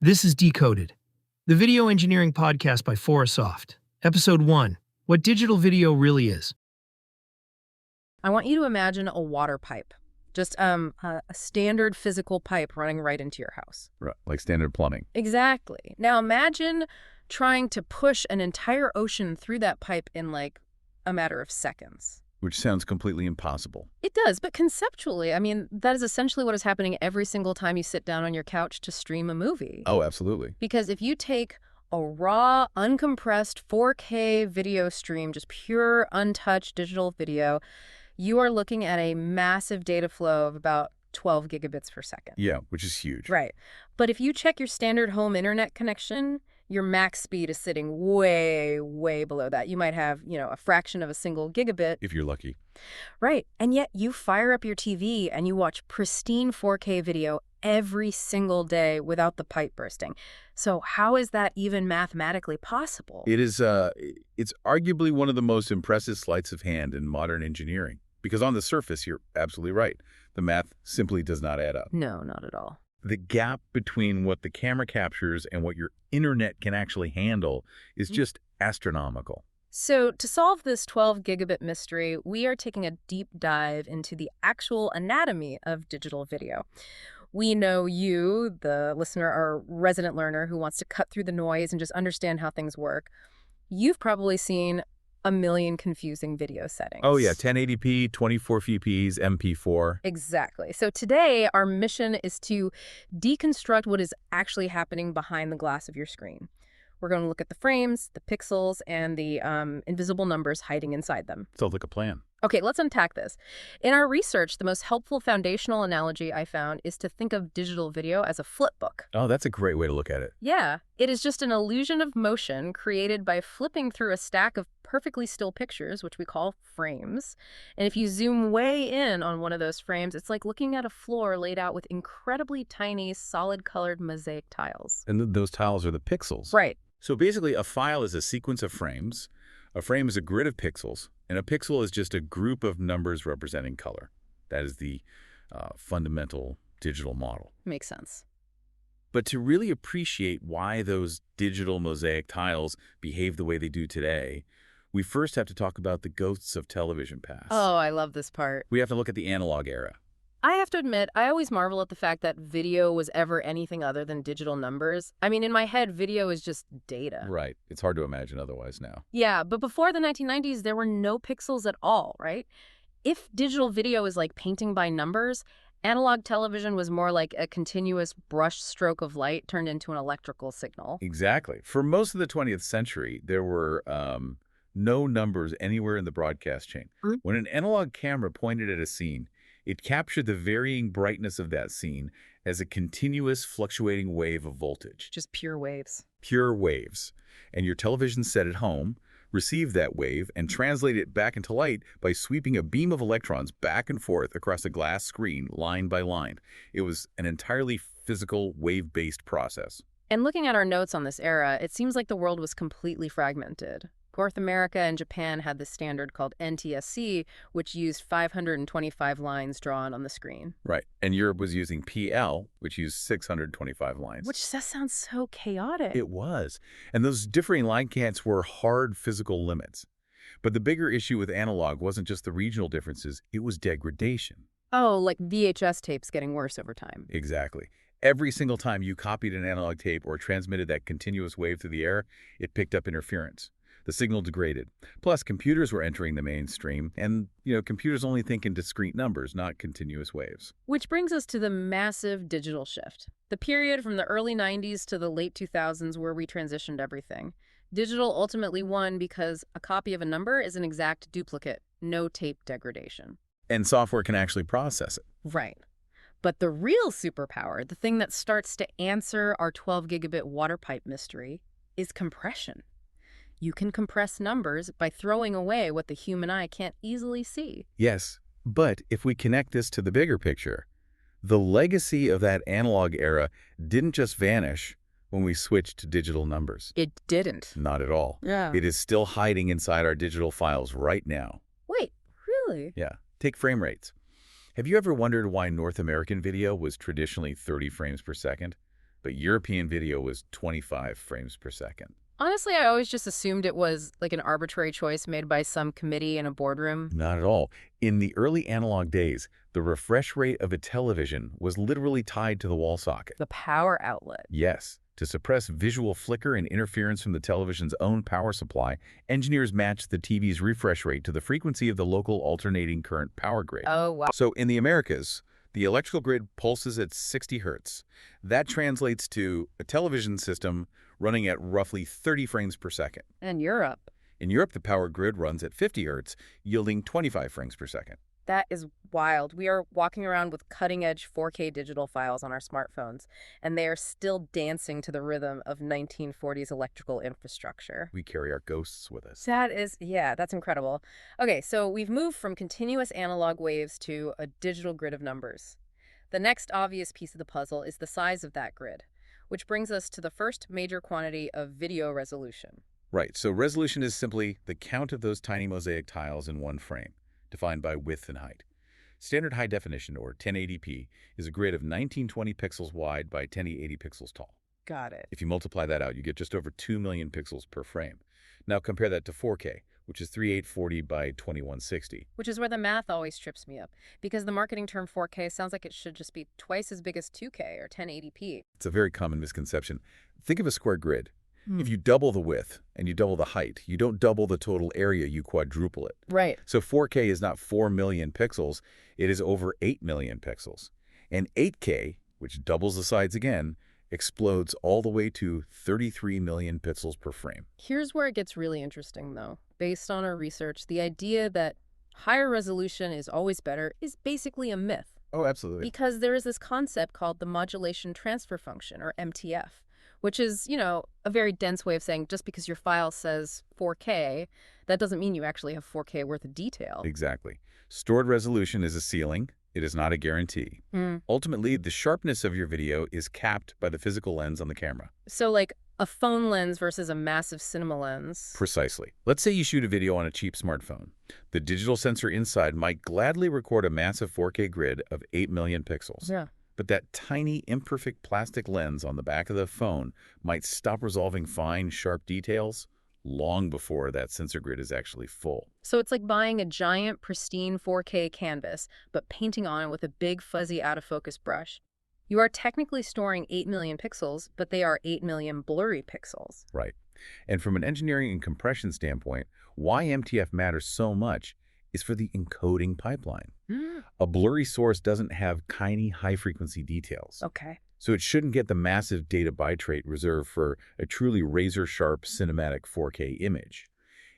This is Decoded, the video engineering podcast by Forasoft. Episode 1, What Digital Video Really Is. I want you to imagine a water pipe, just a standard physical pipe running right into your house. Right, like standard plumbing. Exactly. Now imagine trying to push an entire ocean through that pipe in like a matter of seconds. Which sounds completely impossible. It does, but conceptually, I mean, that is essentially what is happening every single time you sit down on your couch to stream a movie. Oh, absolutely. Because if you take a raw, uncompressed 4K video stream, just pure, untouched digital video, you are looking at a massive data flow of about 12 gigabits per second. Yeah, which is huge. Right. But if you check your standard home internet connection, your max speed is sitting way, way below that. You might have, a fraction of a single gigabit. If you're lucky. Right. And yet you fire up your TV and you watch pristine 4K video every single day without the pipe bursting. So how is that even mathematically possible? It is, it's arguably one of the most impressive sleights of hand in modern engineering. Because on the surface, you're absolutely right. The math simply does not add up. No, not at all. The gap between what the camera captures and what your internet can actually handle is just astronomical. So to solve this 12 gigabit mystery, we are taking a deep dive into the actual anatomy of digital video. We know you, the listener, are a resident learner who wants to cut through the noise and just understand how things work. You've probably seen a million confusing video settings. Oh yeah, 1080p, 24 fps, MP4. Exactly. So today, our mission is to deconstruct what is actually happening behind the glass of your screen. We're going to look at the frames, the pixels, and the invisible numbers hiding inside them. Sounds like a plan. Okay, let's unpack this. In our research, the most helpful foundational analogy I found is to think of digital video as a flip book. Oh, that's a great way to look at it. Yeah, it is just an illusion of motion created by flipping through a stack of perfectly still pictures, which we call frames. And if you zoom way in on one of those frames, it's like looking at a floor laid out with incredibly tiny, solid-colored mosaic tiles. And those tiles are the pixels. Right. So basically, a file is a sequence of frames. A frame is a grid of pixels, and a pixel is just a group of numbers representing color. That is the fundamental digital model. Makes sense. But to really appreciate why those digital mosaic tiles behave the way they do today, we first have to talk about the ghosts of television past. Oh, I love this part. We have to look at the analog era. I have to admit, I always marvel at the fact that video was ever anything other than digital numbers. I mean, in my head, video is just data. Right. It's hard to imagine otherwise now. Yeah, but before the 1990s, there were no pixels at all, right? If digital video is like painting by numbers, analog television was more like a continuous brush stroke of light turned into an electrical signal. Exactly. For most of the 20th century, there were no numbers anywhere in the broadcast chain. Mm-hmm. When an analog camera pointed at a scene, it captured the varying brightness of that scene as a continuous fluctuating wave of voltage. Just pure waves. Pure waves. And your television set at home received that wave and translated it back into light by sweeping a beam of electrons back and forth across a glass screen line by line. It was an entirely physical, wave-based process. And looking at our notes on this era, it seems like the world was completely fragmented. North America and Japan had this standard called NTSC, which used 525 lines drawn on the screen. Right. And Europe was using PL, which used 625 lines. Which just sounds so chaotic. It was. And those differing line counts were hard physical limits. But the bigger issue with analog wasn't just the regional differences, it was degradation. Oh, like VHS tapes getting worse over time. Exactly. Every single time you copied an analog tape or transmitted that continuous wave through the air, it picked up interference. The signal degraded. Plus, computers were entering the mainstream, and, computers only think in discrete numbers, not continuous waves. Which brings us to the massive digital shift. The period from the early 90s to the late 2000s where we transitioned everything. Digital ultimately won because a copy of a number is an exact duplicate, no tape degradation. And software can actually process it. Right. But the real superpower, the thing that starts to answer our 12 gigabit water pipe mystery, is compression. You can compress numbers by throwing away what the human eye can't easily see. Yes, but if we connect this to the bigger picture, the legacy of that analog era didn't just vanish when we switched to digital numbers. It didn't. Not at all. Yeah. It is still hiding inside our digital files right now. Wait, really? Yeah. Take frame rates. Have you ever wondered why North American video was traditionally 30 frames per second? but European video was 25 frames per second. Honestly, I always just assumed it was like an arbitrary choice made by some committee in a boardroom. Not at all. In the early analog days, the refresh rate of a television was literally tied to the wall socket. The power outlet. Yes. To suppress visual flicker and interference from the television's own power supply, engineers matched the TV's refresh rate to the frequency of the local alternating current power grid. Oh, wow. So in the Americas, the electrical grid pulses at 60 hertz. That translates to a television system running at roughly 30 frames per second. And Europe. In Europe, the power grid runs at 50 hertz, yielding 25 frames per second. That is wild. We are walking around with cutting-edge 4K digital files on our smartphones, and they are still dancing to the rhythm of 1940s electrical infrastructure. We carry our ghosts with us. That's incredible. Okay, so we've moved from continuous analog waves to a digital grid of numbers. The next obvious piece of the puzzle is the size of that grid, which brings us to the first major quantity of video resolution. Right, so resolution is simply the count of those tiny mosaic tiles in one frame, defined by width and height. Standard high definition, or 1080p, is a grid of 1920 pixels wide by 1080 pixels tall. Got it. If you multiply that out, you get just over 2 million pixels per frame. Now compare that to 4K, which is 3840 by 2160. Which is where the math always trips me up, because the marketing term 4K sounds like it should just be twice as big as 2K or 1080p. It's a very common misconception. Think of a square grid. If you double the width and you double the height, you don't double the total area, you quadruple it. Right. So 4K is not 4 million pixels, it is over 8 million pixels. And 8K, which doubles the sides again, explodes all the way to 33 million pixels per frame. Here's where it gets really interesting, though. Based on our research, the idea that higher resolution is always better is basically a myth. Oh, absolutely. Because there is this concept called the modulation transfer function, or MTF, which is, a very dense way of saying just because your file says 4K, that doesn't mean you actually have 4K worth of detail. Exactly. Stored resolution is a ceiling. It is not a guarantee. Ultimately, the sharpness of your video is capped by the physical lens on the camera. So like a phone lens versus a massive cinema lens. Precisely. Let's say you shoot a video on a cheap smartphone. The digital sensor inside might gladly record a massive 4K grid of 8 million pixels. Yeah. But that tiny, imperfect plastic lens on the back of the phone might stop resolving fine, sharp details long before that sensor grid is actually full. So it's like buying a giant, pristine 4K canvas, but painting on it with a big, fuzzy, out-of-focus brush. You are technically storing 8 million pixels, but they are 8 million blurry pixels. Right. And from an engineering and compression standpoint, why MTF matters so much is for the encoding pipeline. A blurry source doesn't have tiny, high-frequency details. Okay. So it shouldn't get the massive data bitrate reserved for a truly razor-sharp cinematic 4K image.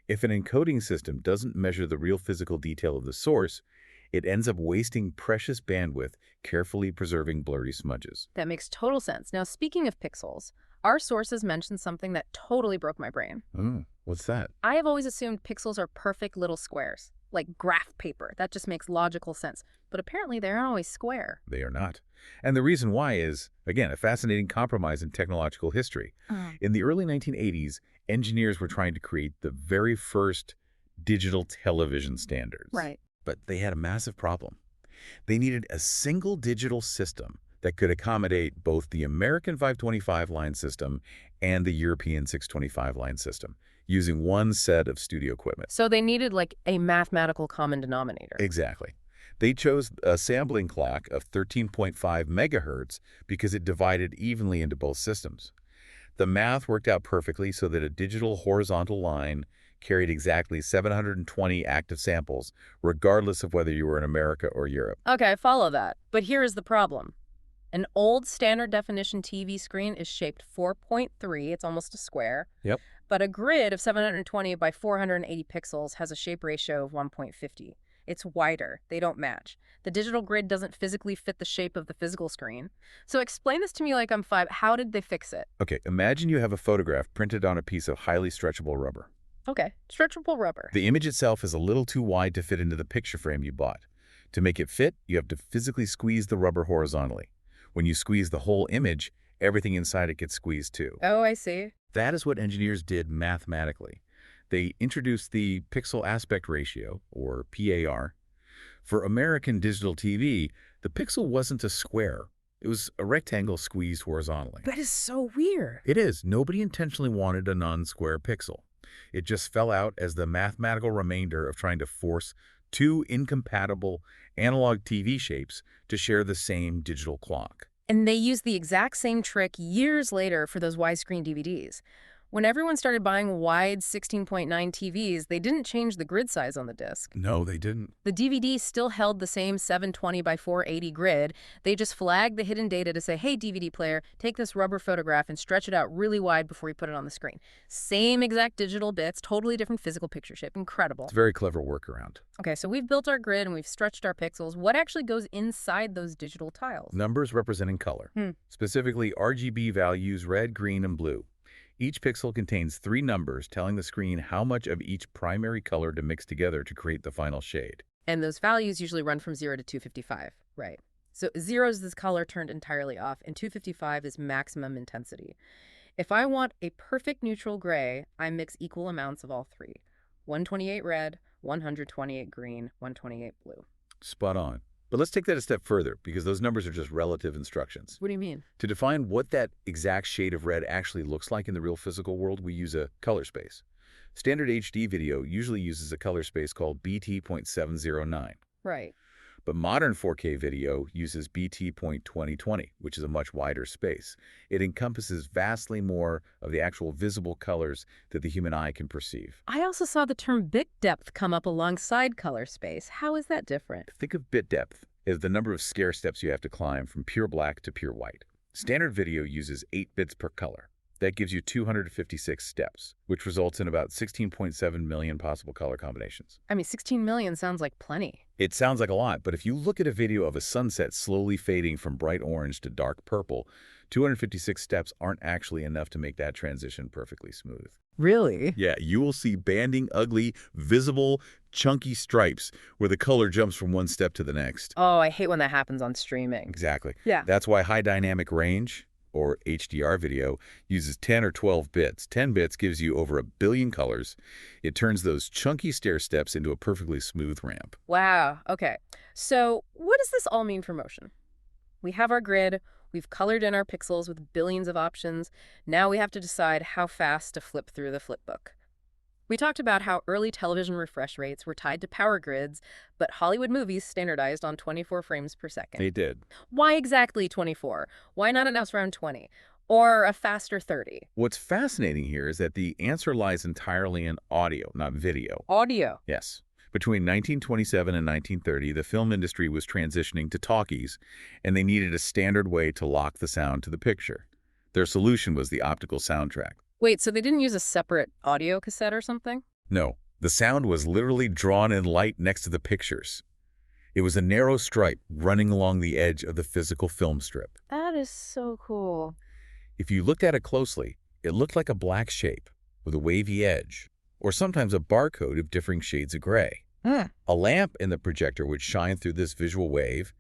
If an encoding system doesn't measure the real physical detail of the source, it ends up wasting precious bandwidth carefully preserving blurry smudges. That makes total sense. Now, speaking of pixels, our sources mentioned something that totally broke my brain. What's that? I have always assumed pixels are perfect little squares, like graph paper. That just makes logical sense. But apparently they aren't always square. They are not. And the reason why is, again, a fascinating compromise in technological history. In the early 1980s, engineers were trying to create the very first digital television standards. Right. But they had a massive problem. They needed a single digital system that could accommodate both the American 525 line system and the European 625 line system, using one set of studio equipment. So they needed like a mathematical common denominator. Exactly. They chose a sampling clock of 13.5 megahertz because it divided evenly into both systems. The math worked out perfectly so that a digital horizontal line carried exactly 720 active samples, regardless of whether you were in America or Europe. Okay, I follow that. But here is the problem. An old standard definition TV screen is shaped 4.3, it's almost a square. Yep. But a grid of 720 by 480 pixels has a shape ratio of 1.50. It's wider. They don't match. The digital grid doesn't physically fit the shape of the physical screen. So explain this to me like I'm 5. How did they fix it? Okay, imagine you have a photograph printed on a piece of highly stretchable rubber. Okay, stretchable rubber. The image itself is a little too wide to fit into the picture frame you bought. To make it fit, you have to physically squeeze the rubber horizontally. When you squeeze the whole image, everything inside it gets squeezed too. Oh, I see. That is what engineers did mathematically. They introduced the pixel aspect ratio, or PAR. For American digital TV, the pixel wasn't a square. It was a rectangle squeezed horizontally. That is so weird. It is. Nobody intentionally wanted a non-square pixel. It just fell out as the mathematical remainder of trying to force two incompatible analog TV shapes to share the same digital clock. And they used the exact same trick years later for those widescreen DVDs. When everyone started buying wide 16.9 TVs, they didn't change the grid size on the disc. No, they didn't. The DVD still held the same 720 by 480 grid. They just flagged the hidden data to say, hey, DVD player, take this rubber photograph and stretch it out really wide before you put it on the screen. Same exact digital bits, totally different physical picture shape. Incredible. It's a very clever workaround. Okay, so we've built our grid and we've stretched our pixels. What actually goes inside those digital tiles? Numbers representing color. Specifically, RGB values red, green, and blue. Each pixel contains 3 numbers telling the screen how much of each primary color to mix together to create the final shade. And those values usually run from 0 to 255, right? So 0 is this color turned entirely off, and 255 is maximum intensity. If I want a perfect neutral gray, I mix equal amounts of all 3. 128 red, 128 green, 128 blue. Spot on. But let's take that a step further, because those numbers are just relative instructions. What do you mean? To define what that exact shade of red actually looks like in the real physical world, we use a color space. Standard HD video usually uses a color space called BT.709. Right. But modern 4K video uses BT.2020, which is a much wider space. It encompasses vastly more of the actual visible colors that the human eye can perceive. I also saw the term bit depth come up alongside color space. How is that different? Think of bit depth as the number of scale steps you have to climb from pure black to pure white. Standard video uses 8 bits per color. That gives you 256 steps, which results in about 16.7 million possible color combinations. I mean, 16 million sounds like plenty. It sounds like a lot, but if you look at a video of a sunset slowly fading from bright orange to dark purple, 256 steps aren't actually enough to make that transition perfectly smooth. Really? Yeah, you will see banding, ugly, visible, chunky stripes where the color jumps from one step to the next. Oh, I hate when that happens on streaming. Exactly. Yeah. That's why high dynamic range, or HDR video, uses 10 or 12 bits. 10 bits gives you over 1 billion colors. It turns those chunky stair steps into a perfectly smooth ramp. Wow. Okay. So what does this all mean for motion? We have our grid. We've colored in our pixels with billions of options. Now we have to decide how fast to flip through the flipbook. We talked about how early television refresh rates were tied to power grids, but Hollywood movies standardized on 24 frames per second. They did. Why exactly 24? Why not an around 20? Or a faster 30? What's fascinating here is that the answer lies entirely in audio, not video. Audio. Yes. Between 1927 and 1930, the film industry was transitioning to talkies, and they needed a standard way to lock the sound to the picture. Their solution was the optical soundtrack. Wait, so they didn't use a separate audio cassette or something? No, the sound was literally drawn in light next to the pictures. It was a narrow stripe running along the edge of the physical film strip. That is so cool. If you looked at it closely, it looked like a black shape with a wavy edge, or sometimes a barcode of differing shades of gray. A lamp in the projector would shine through this visual wave,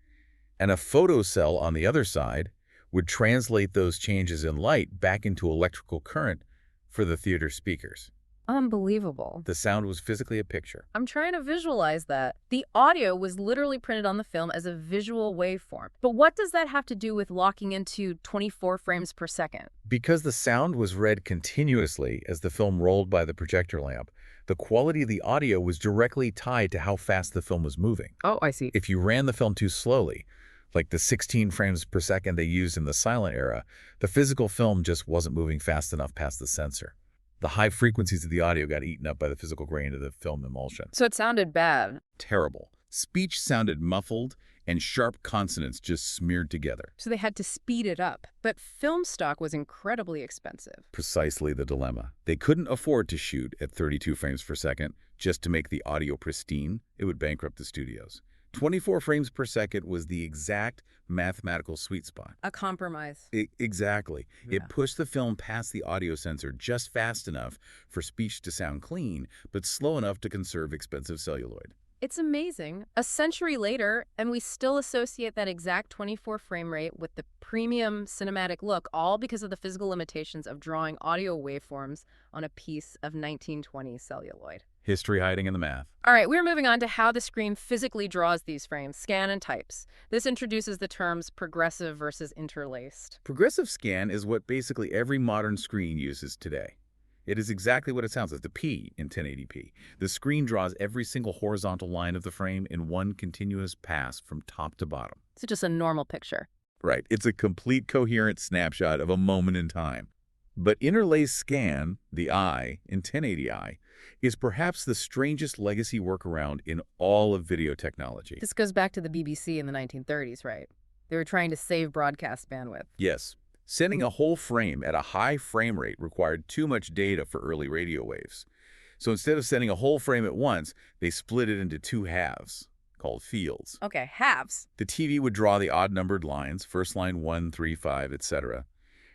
and a photocell on the other side would translate those changes in light back into electrical current for the theater speakers. Unbelievable. The sound was physically a picture. I'm trying to visualize that. The audio was literally printed on the film as a visual waveform. But what does that have to do with locking into 24 frames per second? Because the sound was read continuously as the film rolled by the projector lamp, the quality of the audio was directly tied to how fast the film was moving. Oh, I see. If you ran the film too slowly, like the 16 frames per second they used in the silent era, the physical film just wasn't moving fast enough past the sensor. The high frequencies of the audio got eaten up by the physical grain of the film emulsion. So it sounded bad. Terrible. Speech sounded muffled, and sharp consonants just smeared together. So they had to speed it up. But film stock was incredibly expensive. Precisely the dilemma. They couldn't afford to shoot at 32 frames per second just to make the audio pristine. It would bankrupt the studios. 24 frames per second was the exact mathematical sweet spot. A compromise. Exactly. Yeah. It pushed the film past the audio sensor just fast enough for speech to sound clean, but slow enough to conserve expensive celluloid. It's amazing. A century later, and we still associate that exact 24 frame rate with the premium cinematic look, all because of the physical limitations of drawing audio waveforms on a piece of 1920 celluloid. History hiding in the math. All right, we're moving on to how the screen physically draws these frames, scan and types. This introduces the terms progressive versus interlaced. Progressive scan is what basically every modern screen uses today. It is exactly what it sounds like, the P in 1080p. The screen draws every single horizontal line of the frame in one continuous pass from top to bottom. It's just a normal picture. Right, it's a complete coherent snapshot of a moment in time. But interlaced scan, the I in 1080i, is perhaps the strangest legacy workaround in all of video technology. This goes back to the BBC in the 1930s, right? They were trying to save broadcast bandwidth. Yes, sending a whole frame at a high frame rate required too much data for early radio waves. So instead of sending a whole frame at once, they split it into two halves, called fields. Okay, halves. The TV would draw the odd-numbered lines, first line 1, 3, 5, etc.,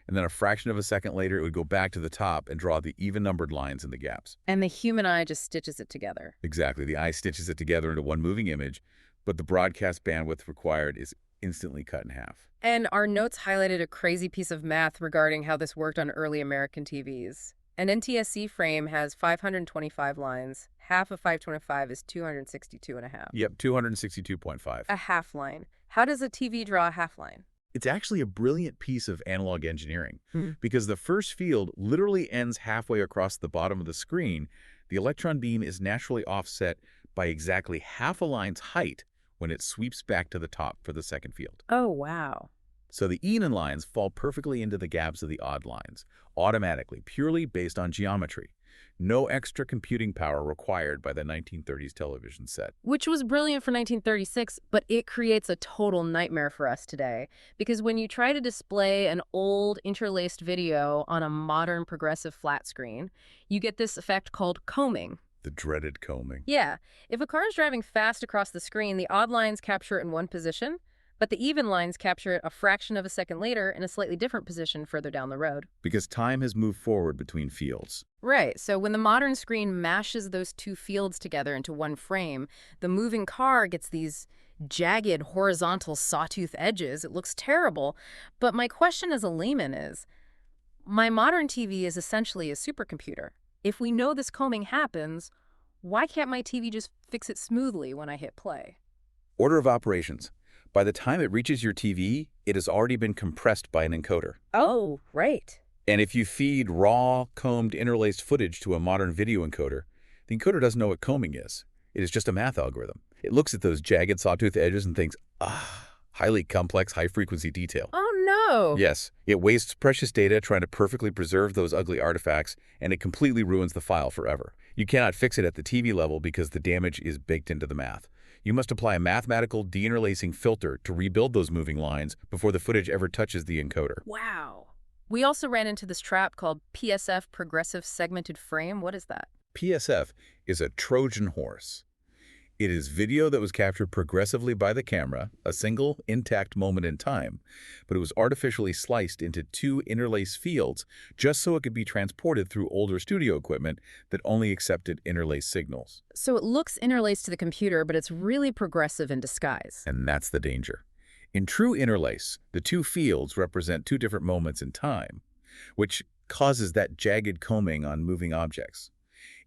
and then a fraction of a second later, it would go back to the top and draw the even-numbered lines in the gaps. And the human eye just stitches it together. Exactly. The eye stitches it together into one moving image, but the broadcast bandwidth required is instantly cut in half. And our notes highlighted a crazy piece of math regarding how this worked on early American TVs. An NTSC frame has 525 lines. Half of 525 is 262.5. Yep, 262.5. A half line. How does a TV draw a half line? It's actually a brilliant piece of analog engineering because the first field literally ends halfway across the bottom of the screen. The electron beam is naturally offset by exactly half a line's height when it sweeps back to the top for the second field. Oh, wow. So the even lines fall perfectly into the gaps of the odd lines, automatically, purely based on geometry. No extra computing power required by the 1930s television set. Which was brilliant for 1936, but it creates a total nightmare for us today. Because when you try to display an old interlaced video on a modern progressive flat screen, you get this effect called combing. The dreaded combing. Yeah. If a car is driving fast across the screen, the odd lines capture it in one position, but the even lines capture it a fraction of a second later in a slightly different position further down the road. Because time has moved forward between fields. Right. So when the modern screen mashes those two fields together into one frame, the moving car gets these jagged horizontal sawtooth edges. It looks terrible. But my question as a layman is, my modern TV is essentially a supercomputer. If we know this combing happens, why can't my TV just fix it smoothly when I hit play? Order of operations. By the time it reaches your TV, it has already been compressed by an encoder. Oh, right. And if you feed raw, combed, interlaced footage to a modern video encoder, the encoder doesn't know what combing is. It is just a math algorithm. It looks at those jagged sawtooth edges and thinks, highly complex, high-frequency detail. Oh, no. Yes, it wastes precious data trying to perfectly preserve those ugly artifacts, and it completely ruins the file forever. You cannot fix it at the TV level because the damage is baked into the math. You must apply a mathematical deinterlacing filter to rebuild those moving lines before the footage ever touches the encoder. Wow. We also ran into this trap called PSF, Progressive Segmented Frame. What is that? PSF is a Trojan horse. It is video that was captured progressively by the camera, a single, intact moment in time, but it was artificially sliced into two interlaced fields just so it could be transported through older studio equipment that only accepted interlaced signals. So it looks interlaced to the computer, but it's really progressive in disguise. And that's the danger. In true interlace, the two fields represent two different moments in time, which causes that jagged combing on moving objects.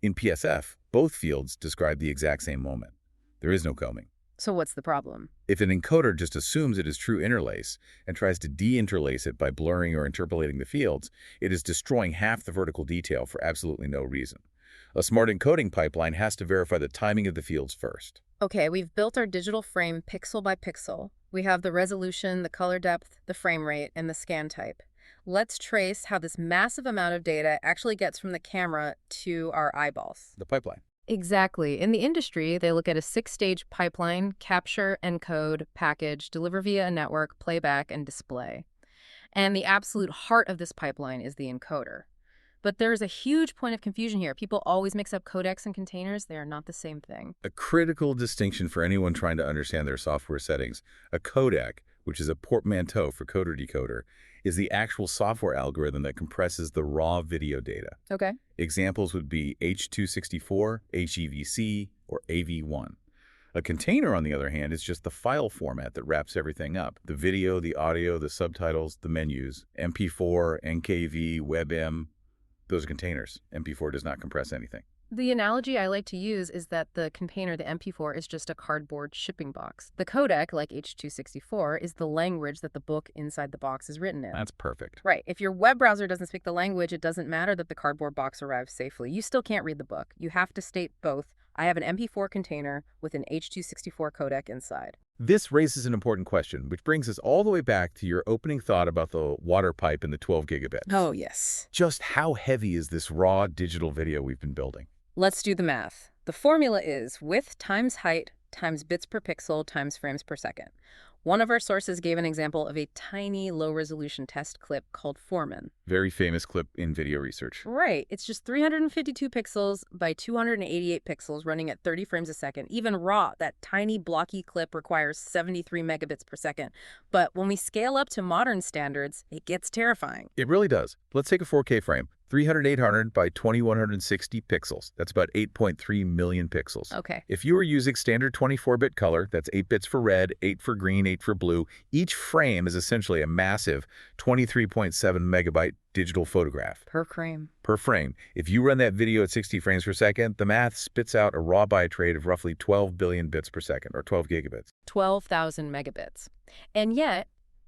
In PSF, both fields describe the exact same moment. There is no combing. So what's the problem? If an encoder just assumes it is true interlace and tries to deinterlace it by blurring or interpolating the fields, it is destroying half the vertical detail for absolutely no reason. A smart encoding pipeline has to verify the timing of the fields first. Okay, we've built our digital frame pixel by pixel. We have the resolution, the color depth, the frame rate, and the scan type. Let's trace how this massive amount of data actually gets from the camera to our eyeballs. The pipeline. Exactly. In the industry, they look at a 6-stage pipeline: capture, encode, package, deliver via a network, playback, and display. And the absolute heart of this pipeline is the encoder. But there's a huge point of confusion here. People always mix up codecs and containers. They are not the same thing. A critical distinction for anyone trying to understand their software settings. A codec, which is a portmanteau for coder-decoder, is the actual software algorithm that compresses the raw video data. Okay. Examples would be H.264, HEVC, or AV1. A container, on the other hand, is just the file format that wraps everything up. The video, the audio, the subtitles, the menus, MP4, NKV, WebM, those are containers. MP4 does not compress anything. The analogy I like to use is that the container, the MP4, is just a cardboard shipping box. The codec, like H.264, is the language that the book inside the box is written in. That's perfect. Right. If your web browser doesn't speak the language, it doesn't matter that the cardboard box arrives safely. You still can't read the book. You have to state both. I have an MP4 container with an H.264 codec inside. This raises an important question, which brings us all the way back to your opening thought about the water pipe and the 12 gigabits. Oh, yes. Just how heavy is this raw digital video we've been building? Let's do the math. The formula is width times height times bits per pixel times frames per second. One of our sources gave an example of a tiny low-resolution test clip called Foreman. Very famous clip in video research. Right. It's just 352 pixels by 288 pixels running at 30 frames a second. Even raw, that tiny blocky clip requires 73 megabits per second. But when we scale up to modern standards, it gets terrifying. It really does. Let's take a 4K frame. 800 by 2160 pixels. That's about 8.3 million pixels. Okay. If you were using standard 24-bit color, that's 8 bits for red, 8 for green, 8 for blue, each frame is essentially a massive 23.7 megabyte digital photograph. Per frame. Per frame. If you run that video at 60 frames per second, the math spits out a raw bitrate of roughly 12 billion bits per second, or 12 gigabits. 12,000 megabits. And yet,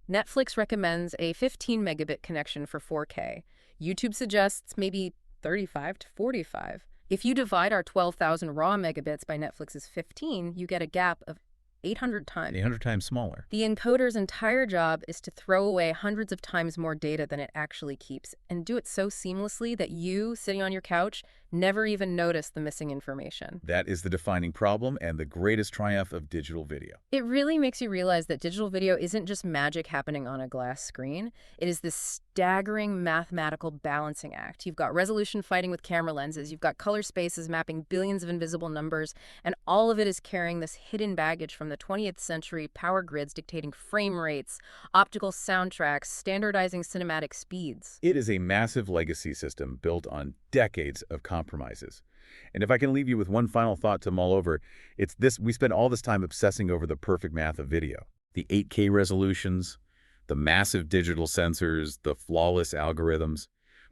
Netflix recommends a 15 megabit connection for 4K. YouTube suggests maybe 35 to 45. If you divide our 12,000 raw megabits by Netflix's 15, you get a gap of 800 times. 800 times smaller. The encoder's entire job is to throw away hundreds of times more data than it actually keeps, and do it so seamlessly that you, sitting on your couch, never even notice the missing information. That is the defining problem and the greatest triumph of digital video. It really makes you realize that digital video isn't just magic happening on a glass screen. It is this staggering mathematical balancing act. You've got resolution fighting with camera lenses, you've got color spaces mapping billions of invisible numbers, and all of it is carrying this hidden baggage from the 20th century power grids dictating frame rates, optical soundtracks, standardizing cinematic speeds. It is a massive legacy system built on decades of compromises. And if I can leave you with one final thought to mull over, it's this: we spend all this time obsessing over the perfect math of video. The 8K resolutions, the massive digital sensors, the flawless algorithms.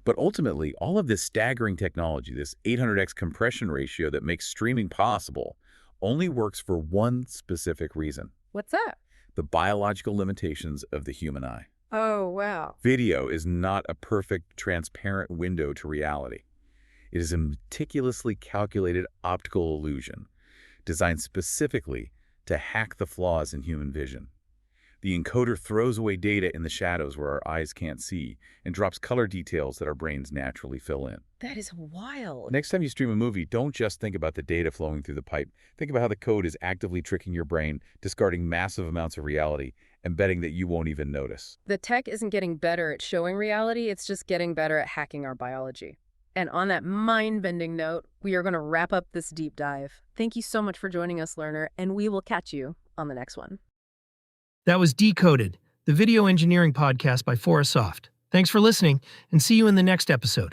But ultimately, all of this staggering technology, this 800x compression ratio that makes streaming possible, only works for one specific reason. What's that? The biological limitations of the human eye. Oh, wow. Video is not a perfect, transparent window to reality. It is a meticulously calculated optical illusion designed specifically to hack the flaws in human vision. The encoder throws away data in the shadows where our eyes can't see and drops color details that our brains naturally fill in. That is wild. Next time you stream a movie, don't just think about the data flowing through the pipe. Think about how the code is actively tricking your brain, discarding massive amounts of reality, and betting that you won't even notice. The tech isn't getting better at showing reality, it's just getting better at hacking our biology. And on that mind-bending note, we are going to wrap up this deep dive. Thank you so much for joining us, learner, and we will catch you on the next one. That was Decoded, the video engineering podcast by Forasoft. Thanks for listening, and see you in the next episode.